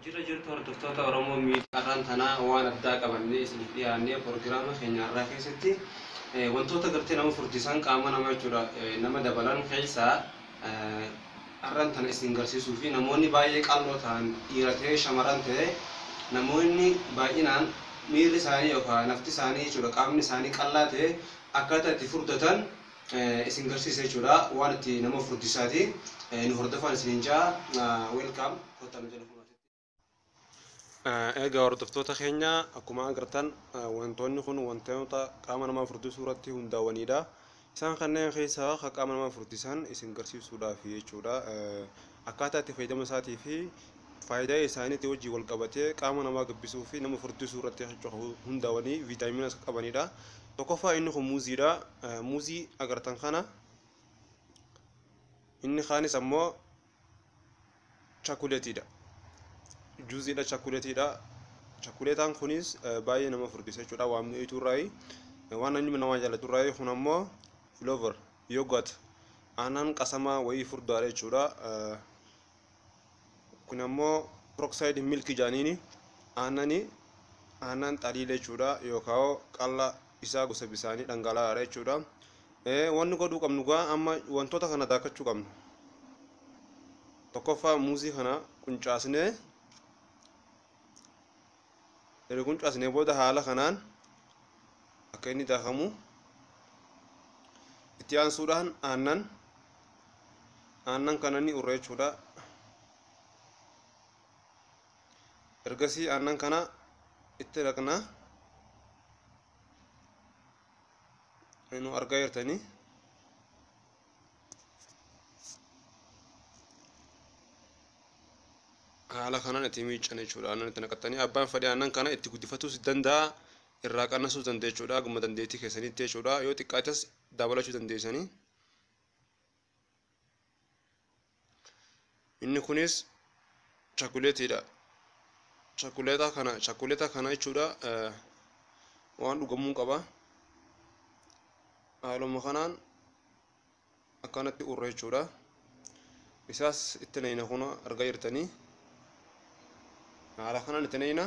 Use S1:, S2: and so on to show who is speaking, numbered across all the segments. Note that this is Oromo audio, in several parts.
S1: Jira jirtu hordoftoota Oromoo miidhaan tanaa waan addaa qabannee isiniif dhiyaannee proogiraama keenya irraa keessatti wantoota gartee nama furdisan qaama namaa jechuudha nama dabalan keessaa arran tana isin garsiisuu fi namoonni baay'ee qalloo ta'an dhiira ta'ee shamarran ta'e namoonni baay'inaan miirri isaanii yookaan nafti isaanii jechuudha qaamni isaanii qallaa ta'e akkaataa itti furdatan isin garsiisa jechuudha waan itti nama furdisaati nu hordofan isiniin jaa welcome kottan jedhamu. Egaa hordoftoota keenya akkuma agartan wantoonni kun wantoota qaama namaa furdisuu irratti hundaa'anidha. Isaan kanneen keessaa qaama namaa furdisan isin garsiisuudhaaf jechuudha. Akkaataa itti fayyadama isaatii fi faayidaa isaaniitti wajjin wal qabatee qaama namaa gabbisuu fi nama furdisuu irratti hundaa'anii viitaamina qabanidha. Tokkoffaa inni kun muuziidha. Muuzii agartan kana inni kaanis ammoo chaakoleetiidha. Juuziidha chaakoleetiidha. Chaakoleetaan kunis baay'ee nama furdisa jechuudha. Waan mi'eeturraayi waan namni nama jaalaturraayi kun ammoo flavor yogurt aannan qasamaa wayii furdaadha jechuudha. Kun ammoo peroxide milk jaaniini aannan xaliila jechuudha yookaan qalla isaa gosa bisaanii dhangala'aadha jechuudha. Wanni godhuu qabnu gaa amma wantoota kana daakachuu qabnu. Tokkoffaa muuzii kana quncaasnee quncasnee booda haala kanaan akka inni daakamu itti aansuudhaan aannan kana ni urra jechuudha. Ergasii aannan kana itti dhaqna nu argaa jirtanii haala kanaan itti miiccan jechuudha. Aannan itti naqattanii abbaan fedhe aannan kana itti guddifatus danda'a irraa qannasuus danda'a jechuudha. Akkuma dandeettii keessanitti jechuudha. Yoo xiqqaates dabalachuu dandeessanii. Inni kunis chaakoleetiidha. Chaakoleeta kana jechuudha waan dhugamuu qaba. Haaluma kanaan akkanatti urra jechuudha. Isaas itti nayina kuna argaa jirtanii. Haala kanaan itti nayina.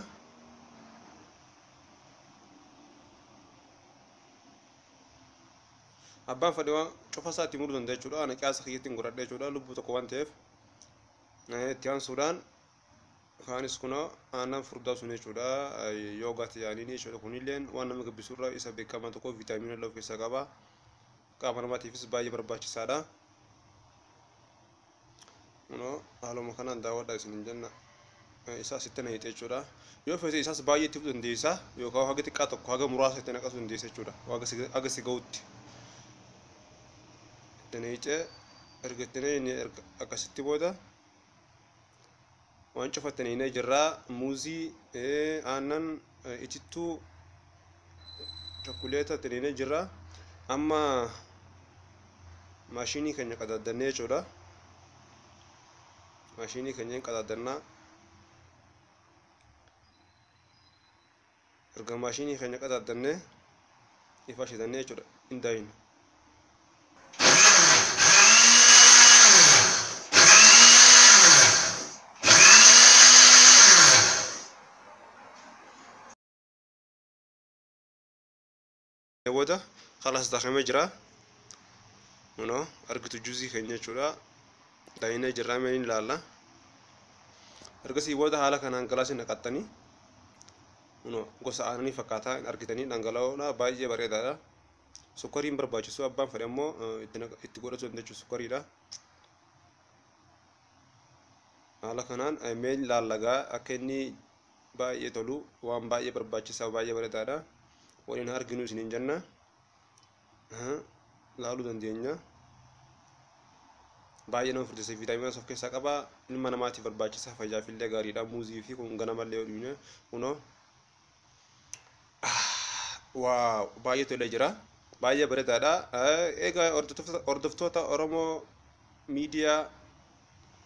S1: Abbaan fedhe waan cufa isaa itti muruu danda'a jechuudha. Ana qiyaasa kiyyatti hin godhadhe jechuudha. Lubbuu tokko waan ta'eef itti aansuudhaan kaanis kuna aannan furdaa sun jechuudha. Yoogaati yaaniini jechuudha. Kunillee waan nama gabbisurra isa beekamaa tokko viitaamina lama of keessaa qaba. Qaama namaatiifis baay'ee barbaachisaadha. Haaluma kanaan daawwadhaa isin jenna. Isaas itti naqite jechuudha. Yoo feete isaas baay'ee itti fudhatu dandeessa yookaan haga xiqqaa tokko haga muraasa itti naqasuu dandeessa jechuudha. Haga si ga'utti. Itti naqite erga itti naqine akkasitti booda waan cufatte naqinee jirraa muuzii aannan itittuu chaakoleeta itti naqinee jirraa amma maashinii keenya qadaadannee jechuudha. Maashinii keenya qadaadannaa erga maashinii keenya qadaadannee ifa shidannee jechuudha. Indaayin booda خلاص داخمه جرا argitu juuzii keenya jechuudha. Daayinee jirraa meeniin ilaalla. Ergasii booda haala kanaan galaasii naqattanii gosa aannanii fakkaataa argitanii dhangala'oodha. Baay'ee bareedaadha. Sukkariin barbaachisu abbaan fedhe ammoo itti godhachuu dandeessu sukkariidha. Haala kanaan meen laallagaa akka inni baay'ee tolu waan baay'ee barbaachisaa baay'ee bareedaadha. Waliin arginu isiniin jenna. Laaluu dandeenya. Baay'ee nama furdisa viitaamina of keessaa qaba. Ilma namaatiif barbaachisaa fayyaafillee gaariidha. Muuzii fi kun ganamallee hodhine kunoo waaw baay'ee tolee jira. Baay'ee bareedaadha. Egaa hordoftoota Oromoo miidiyaa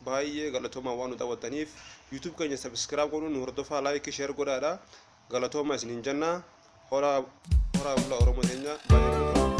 S1: baay'ee galatoomaa waan nu daawwattaniif YouTube keenya subscribe godhuun nu hordofaa like share godhaadha. Galatoomaa isiniin jenna. Horaa
S2: Ora bulla Oromoo keenya baay'ee